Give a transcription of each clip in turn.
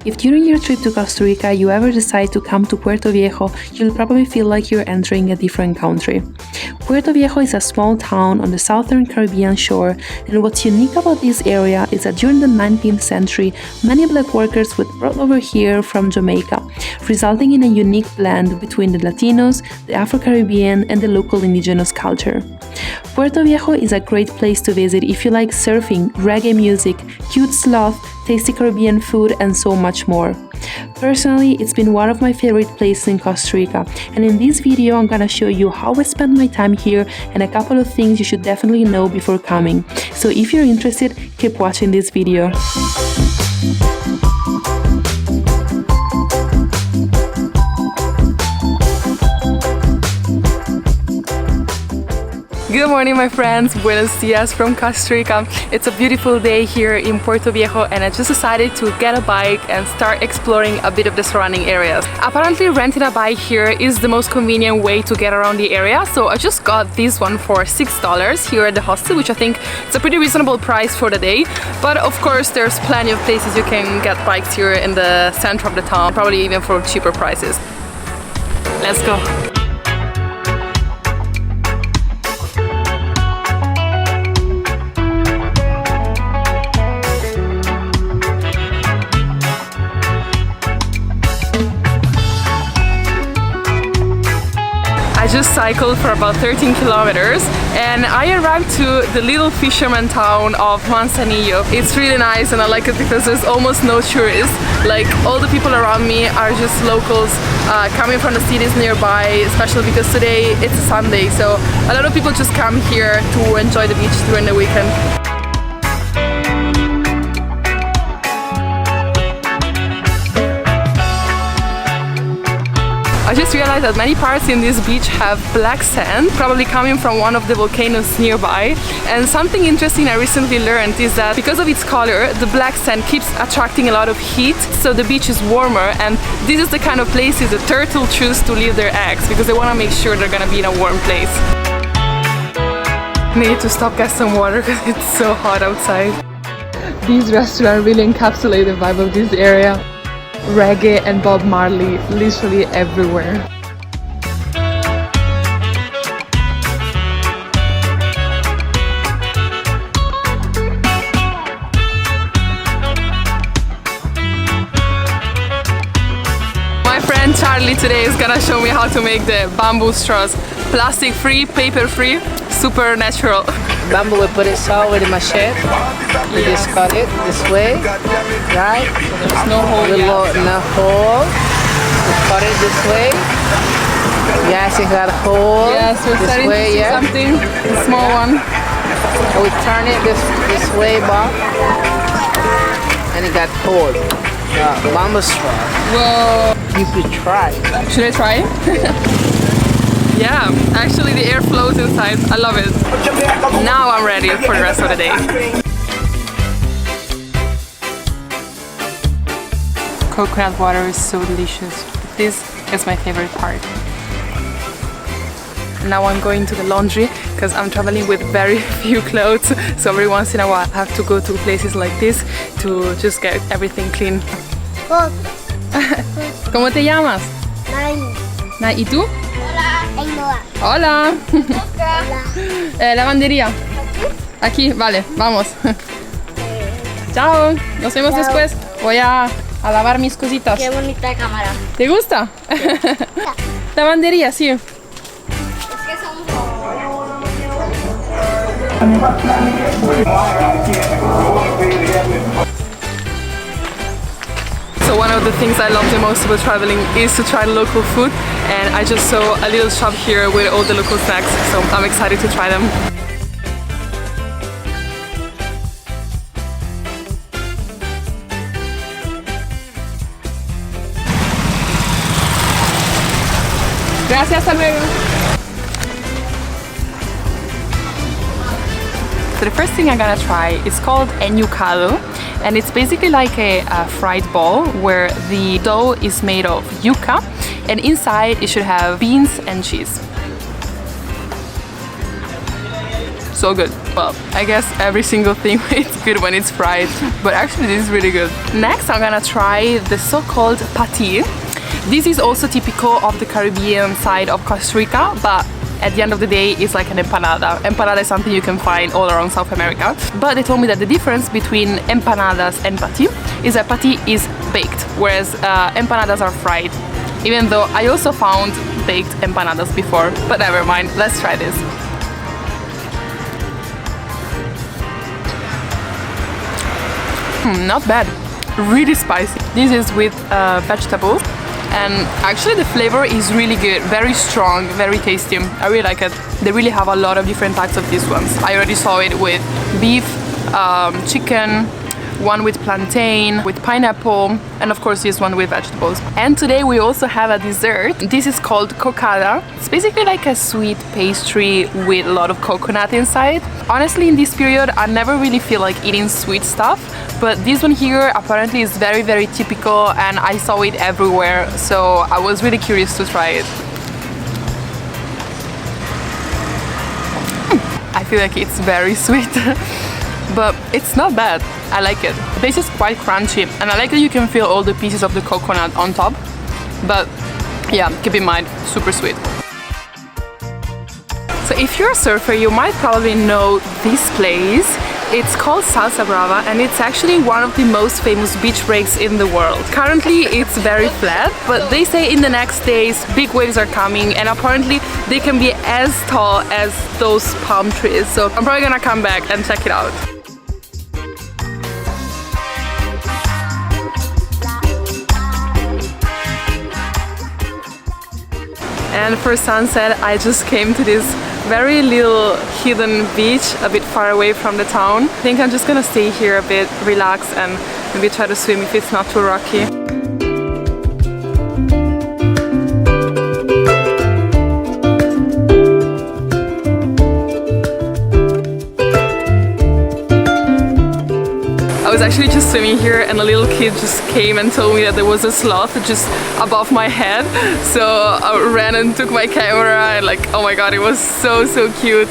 If during your trip to Costa Rica you ever decide to come to Puerto Viejo, you'll probably feel like you're entering a different country. Puerto Viejo is a small town on the southern Caribbean shore, and what's unique about this area is that during the 19th century, many black workers were brought over here from Jamaica, resulting in a unique blend between the Latinos, the Afro-Caribbean, and the local indigenous culture. Puerto Viejo is a great place to visit if you like surfing, reggae music, cute sloth, tasty Caribbean food, and so much more. Personally, it's been one of my favorite places in Costa Rica, and in this video I'm gonna show you how I spent my time here and a couple of things you should definitely know before coming. So if you're interested, keep watching this video. Good morning, my friends. Buenos dias from Costa Rica. It's a beautiful day here in Puerto Viejo, and I just decided to get a bike and start exploring a bit of the surrounding areas. Apparently, renting a bike here is the most convenient way to get around the area, so I just got this one for $6 here at the hostel, which I think is a pretty reasonable price for the day. But of course, there's plenty of places you can get bikes here in the center of the town, probably even for cheaper prices. Let's go. I just cycled for about 13 kilometers and I arrived to the little fisherman town of Manzanillo. It's really nice and I like it because there's almost no tourists. Like, all the people around me are just locals coming from the cities nearby, especially because today it's a Sunday, so a lot of people just come here to enjoy the beach during the weekend. I just realized that many parts in this beach have black sand, probably coming from one of the volcanoes nearby. And something interesting I recently learned is that because of its color, the black sand keeps attracting a lot of heat, so the beach is warmer, and this is the kind of places the turtle choose to leave their eggs because they want to make sure they're gonna be in a warm place. Need to stop, get some water because it's so hot outside. These restaurants really encapsulate the vibe of this area. Reggae and Bob Marley literally everywhere. My friend Charlie today is gonna show me how to make the bamboo straws. Plastic free, paper free, super natural. Bamboo, we put it salt with the machete. We just cut it this way, right? So there's no hole yet. No hole. We cut it this way. Yes, it got a hole. Yes, we're this starting way, to see yeah. something, a small one. And we turn it this way, Bob. And it got hole. Bamboo straw. Whoa. You should try. Should I try? Yeah, actually the air flows inside. I love it. Now I'm ready for the rest of the day. Coconut water is so delicious. This is my favorite part. Now I'm going to the laundry because I'm traveling with very few clothes, so every once in a while I have to go to places like this to just get everything clean. ¿Cómo te llamas? Nai. ¿Y tú? Ainhoa. Hola. Hola. Lavandería. Aquí, vale, vamos. Chao, nos vemos Chao. después. Voy a lavar mis cositas. Qué bonita cámara. ¿Te gusta? Lavandería, sí. Es que son So one of the things I love the most about traveling is to try local food, and I just saw a little shop here with all the local snacks, so I'm excited to try them. Gracias, hasta luego. So the first thing I'm gonna try is called enucado, and it's basically like a fried ball where the dough is made of yuca, and inside it should have beans and cheese. so good. Well, I guess every single thing is good when it's fried, but actually this is really good. Next, I'm gonna try the so-called patty. This is also typical of the Caribbean side of Costa Rica, but at the end of the day, it's like an empanada. Empanada is something you can find all around South America. But they told me that the difference between empanadas and patty is that patty is baked, whereas empanadas are fried. Even though I also found baked empanadas before, but never mind, let's try this. Not bad, really spicy. This is with vegetables, and actually the flavor is really good, very strong, very tasty. I really like it. They really have a lot of different types of these ones. I already saw it with beef, chicken, one with plantain, with pineapple, and of course this one with vegetables. And today we also have a dessert. This is called cocada. It's basically like a sweet pastry with a lot of coconut inside. Honestly, in this period I never really feel like eating sweet stuff, but this one here apparently is very, very typical, and I saw it everywhere, so I was really curious to try it. I feel like it's very sweet, but it's not bad. I like it. The base is quite crunchy, and I like that you can feel all the pieces of the coconut on top, but yeah, keep in mind, super sweet. So if you're a surfer, you might probably know this place. It's called Salsa Brava, and it's actually one of the most famous beach breaks in the world. Currently it's very flat, but they say in the next days big waves are coming, and apparently they can be as tall as those palm trees. So I'm probably gonna come back and check it out. And for sunset, I just came to this very little hidden beach a bit far away from the town. I think I'm just gonna stay here a bit, relax, and maybe try to swim if it's not too rocky. I was actually just swimming here, and a little kid just came and told me that there was a sloth just above my head, so I ran and took my camera, and like, oh my god, it was so cute.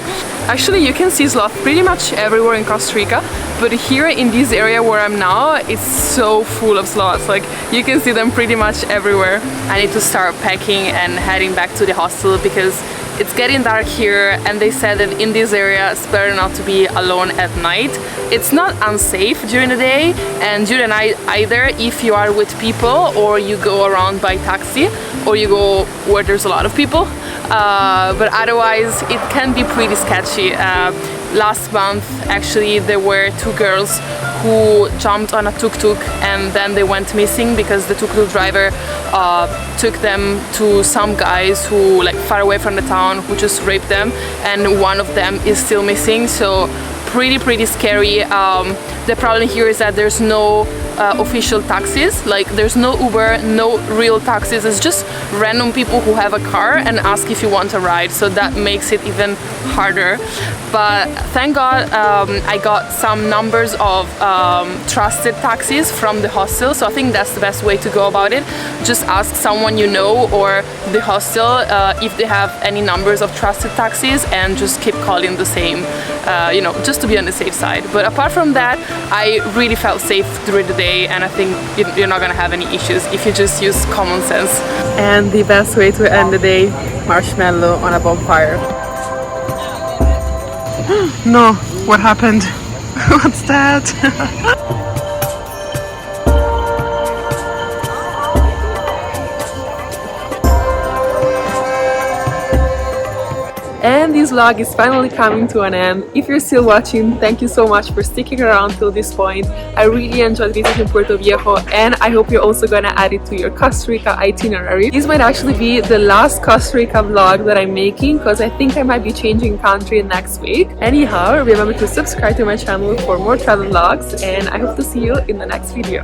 Actually, you can see sloth pretty much everywhere in Costa Rica, but here in this area where I'm now, it's so full of sloths. Like, you can see them pretty much everywhere. I need to start packing and heading back to the hostel because it's getting dark here, and they said that in this area it's better not to be alone at night. It's not unsafe during the day and during the night either if you are with people, or you go around by taxi, or you go where there's a lot of people. But otherwise it can be pretty sketchy. Last month actually there were two girls who jumped on a tuk-tuk and then they went missing because the tuk-tuk driver took them to some guys who, like, far away from the town, who just raped them, and one of them is still missing. So pretty scary. The problem here is that there's no official taxis, like there's no Uber, no real taxis. It's just random people who have a car and ask if you want a ride, so that makes it even harder. But thank God I got some numbers of trusted taxis from the hostel, so I think that's the best way to go about it. Just ask someone you know or the hostel if they have any numbers of trusted taxis, and just keep calling the same, you know, just to be on the safe side. But apart from that, I really felt safe during the day, and I think you're not gonna have any issues if you just use common sense. And the best way to end the day, marshmallow on a bonfire. No, what happened? What's that? And this vlog is finally coming to an end. If you're still watching, thank you so much for sticking around till this point. I really enjoyed visiting Puerto Viejo, and I hope you're also gonna add it to your Costa Rica itinerary. This might actually be the last Costa Rica vlog that I'm making, because I think I might be changing country next week. Anyhow, remember to subscribe to my channel for more travel vlogs, and I hope to see you in the next video.